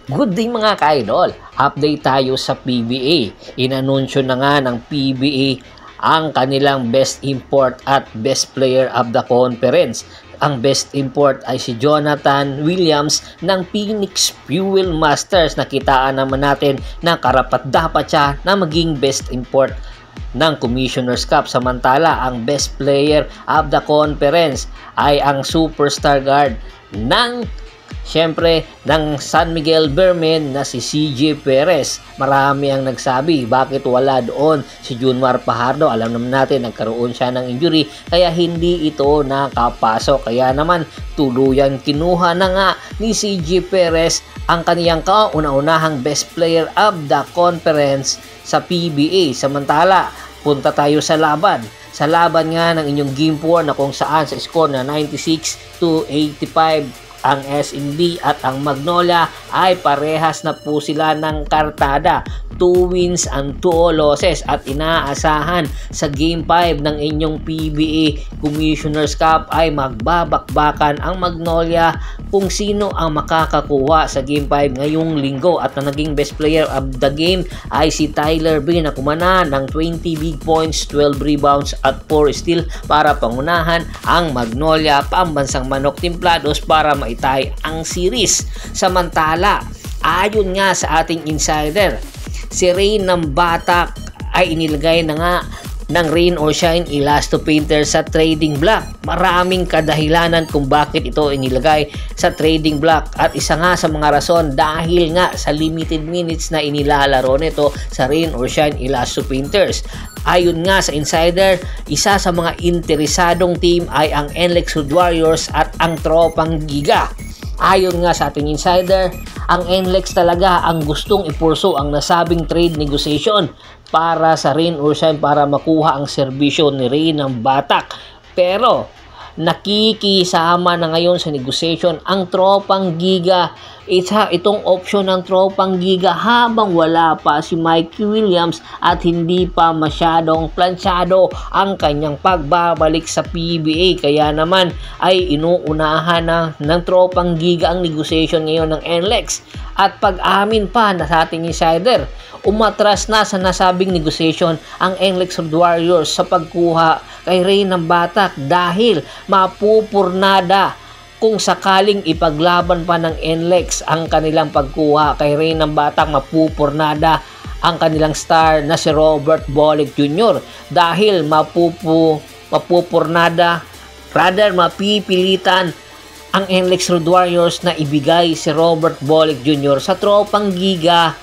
Good day mga ka-idol, update tayo sa PBA. Inanunsyo na nga ng PBA ang kanilang best import at best player of the conference. Ang best import ay si Jonathan Williams ng Phoenix Fuel Masters. Nakitaan naman natin na karapat-dapat siya na maging best import ng Commissioner's Cup. Samantala, ang best player of the conference ay ang superstar guard ng San Miguel Bearmen na si CJ Perez. Marami ang nagsabi, bakit wala doon si Junmar Fajardo? Alam naman natin, nagkaroon siya ng injury, kaya hindi ito nakapasok. Kaya naman, tuluyan kinuha na nga ni CJ Perez ang kaniyang kauna-unahang best player of the conference sa PBA. Samantala, punta tayo sa laban. Sa laban nga ng inyong Game 4 na kung saan sa score na 96-85, ang SMD at ang Magnolia ay parehas na po sila ng kartada. 2 wins and 2 losses at inaasahan sa Game 5 ng inyong PBA Commissioner's Cup ay magbabakbakan ang Magnolia kung sino ang makakakuha sa Game 5 ngayong linggo. At ang naging best player of the game ay si Tyler B na kumana ng 20 big points, 12 rebounds at 4 steal para pangunahan ang Magnolia Pambansang Manok Timplados para maitay ang series. Samantala, ayon nga sa ating insider, si Rain ng Batak ay inilagay na nga ng Rain or Shine Elasto Painter sa trading block. Maraming kadahilanan kung bakit ito inilagay sa trading block at isa nga sa mga rason dahil nga sa limited minutes na inilalaro nito sa Rain or Shine Elasto Painters. Ayon nga sa insider, isa sa mga interesadong team ay ang NLEX Hood Warriors at ang Tropang Giga. Ayon nga sa ating insider, ang NLEX talaga ang gustong ipurso ang nasabing trade negotiation para sa Rain or Shine para makuha ang serbisyo ni Rain ng Batak. Pero nakikisama na ngayon sa negotiation ang Tropang Giga. Itong option ng Tropang Giga habang wala pa si Mikey Williams at hindi pa masyadong plansyado ang kanyang pagbabalik sa PBA. Kaya naman ay inuunahan na ng Tropang Giga ang negotiation ngayon ng NLEX. At pag-amin pa na sa ating insider, umatras na sa nasabing negotiation ang NLEX Warriors sa pagkuha kay Rain ng Batak dahil mapupurnada kung sakaling ipaglaban pa ng NLEX ang kanilang pagkuha kay Rain ng Batak. Mapupurnada ang kanilang star na si Robert Bolick Jr. dahil mapipilitan ang NLEX Road Warriors na ibigay si Robert Bolick Jr. sa Tropang Giga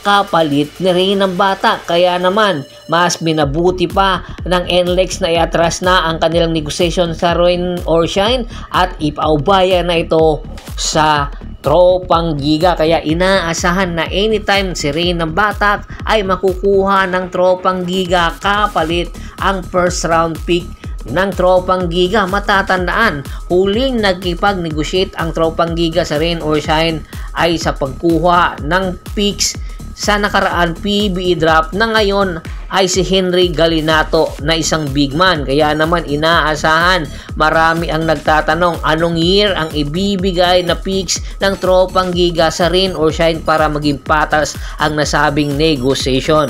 kapalit ni Rain ng Batak. Kaya naman, mas minabuti pa ng NLEX na iatras na ang kanilang negotiation sa Rain or Shine at ipaubaya na ito sa Tropang Giga. Kaya inaasahan na anytime si Rain ng Batak ay makukuha ng Tropang Giga kapalit ang first round pick ng Tropang Giga. Matatandaan, huling nagkipag-negotiate ang Tropang Giga sa Rain or Shine ay sa pagkuha ng picks sa nakaraan PBA draft na ngayon ay si Henry Galinato na isang big man. Kaya naman inaasahan, marami ang nagtatanong anong year ang ibibigay na picks ng Tropang Giga sa Rain or Shine para maging patas ang nasabing negotiation.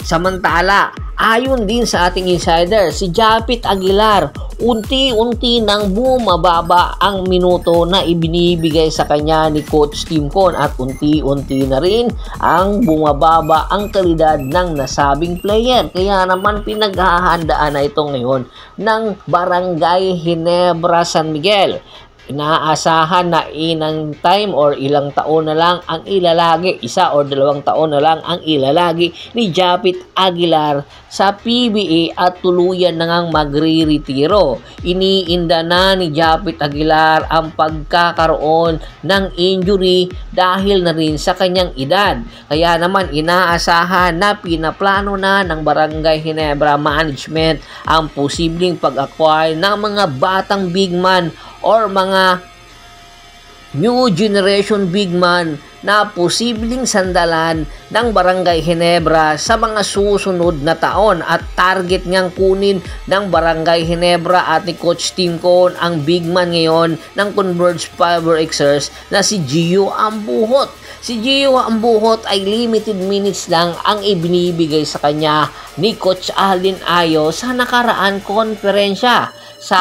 Samantala, ayon din sa ating insider, si Japit Aguilar, unti-unti nang bumababa ang minuto na ibinibigay sa kanya ni Coach Tim Con at unti-unti na rin ang bumababa ang kalidad ng nasabing player. Kaya naman pinaghahandaan na ito ngayon ng Barangay Ginebra San Miguel. Inaasahan na inang time or ilang taon na lang ang ilalagi, 1 or 2 taon na lang ang ilalagi ni Japit Aguilar sa PBA at tuluyan na ngang magre-retiro. Iniinda na ni Japit Aguilar ang pagkakaroon ng injury dahil na rin sa kanyang edad. Kaya naman inaasahan na pinaplano na ng Barangay Ginebra Management ang posibleng pag-acquire ng mga batang big man or mga new generation big man na posibleng sandalan ng Barangay Ginebra sa mga susunod na taon at target niyang kunin ng Barangay Ginebra at ni Coach Tim Cone ang big man ngayon ng Converge Fiber Xers na si Gio Ambuhot. Si Gio Ambuhot ay limited minutes lang ang ibinibigay sa kanya ni Coach Alden Ayo sa nakaraan konferensya sa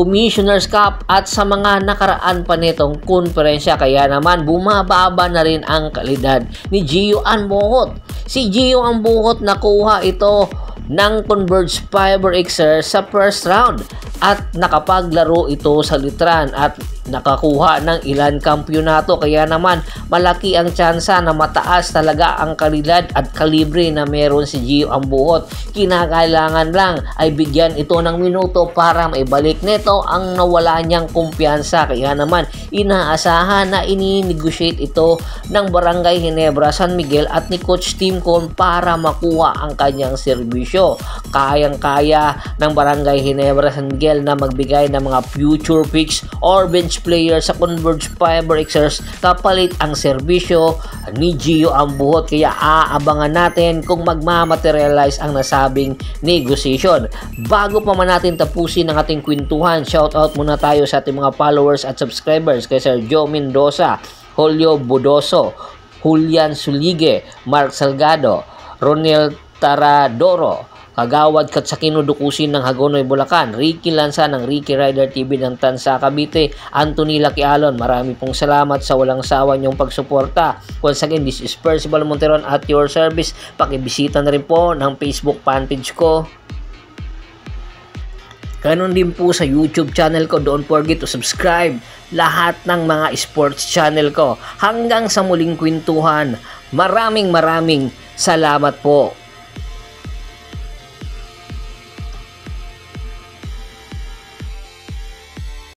Commissioner's Cup at sa mga nakaraan pa nitong konferensya, kaya naman bumababa na rin ang kalidad ni Gio Ambuhot. Si Gio Ambuhot nakuha ito ng Converge Fiber Xers sa first round at nakapaglaro ito sa Litran at nakakuha ng ilan kampyonato, kaya naman malaki ang tsansa na mataas talaga ang kalidad at kalibre na meron si Gio Ambuhot. Kinakailangan lang ay bigyan ito ng minuto para maibalik nito ang nawala niyang kumpiyansa, kaya naman inaasahan na ini-negotiate ito ng Barangay Ginebra San Miguel at ni Coach Tim Cone para makuha ang kanyang serbisyo. Kayang-kaya ng Barangay Ginebra San Miguel na magbigay ng mga future picks or bench player sa Converge Fiber Xers kapalit ang serbisyo ni Gio Ambuhot, kaya aabangan natin kung magmamaterialize ang nasabing negotiation. Bago pa man natin tapusin ang ating kwentuhan, shoutout muna tayo sa ating mga followers at subscribers kay Sir Joe Mendoza, Julio Budoso, Julian Sulige, Mark Salgado, Ronel Taradoro, Kagawad Katsakino Dukusin ng Hagonoy, Bulacan, Ricky Lanza ng Ricky Rider TV ng Tansa, Cavite, Anthony Laquialon. Marami pong salamat sa walang sawa niyong pagsuporta. Once again, this is Percival Monteron at your service. Pakibisita na rin po ng Facebook fanpage ko. Ganon din po sa YouTube channel ko. Don't forget to subscribe lahat ng mga sports channel ko. Hanggang sa muling kwentuhan, maraming salamat po.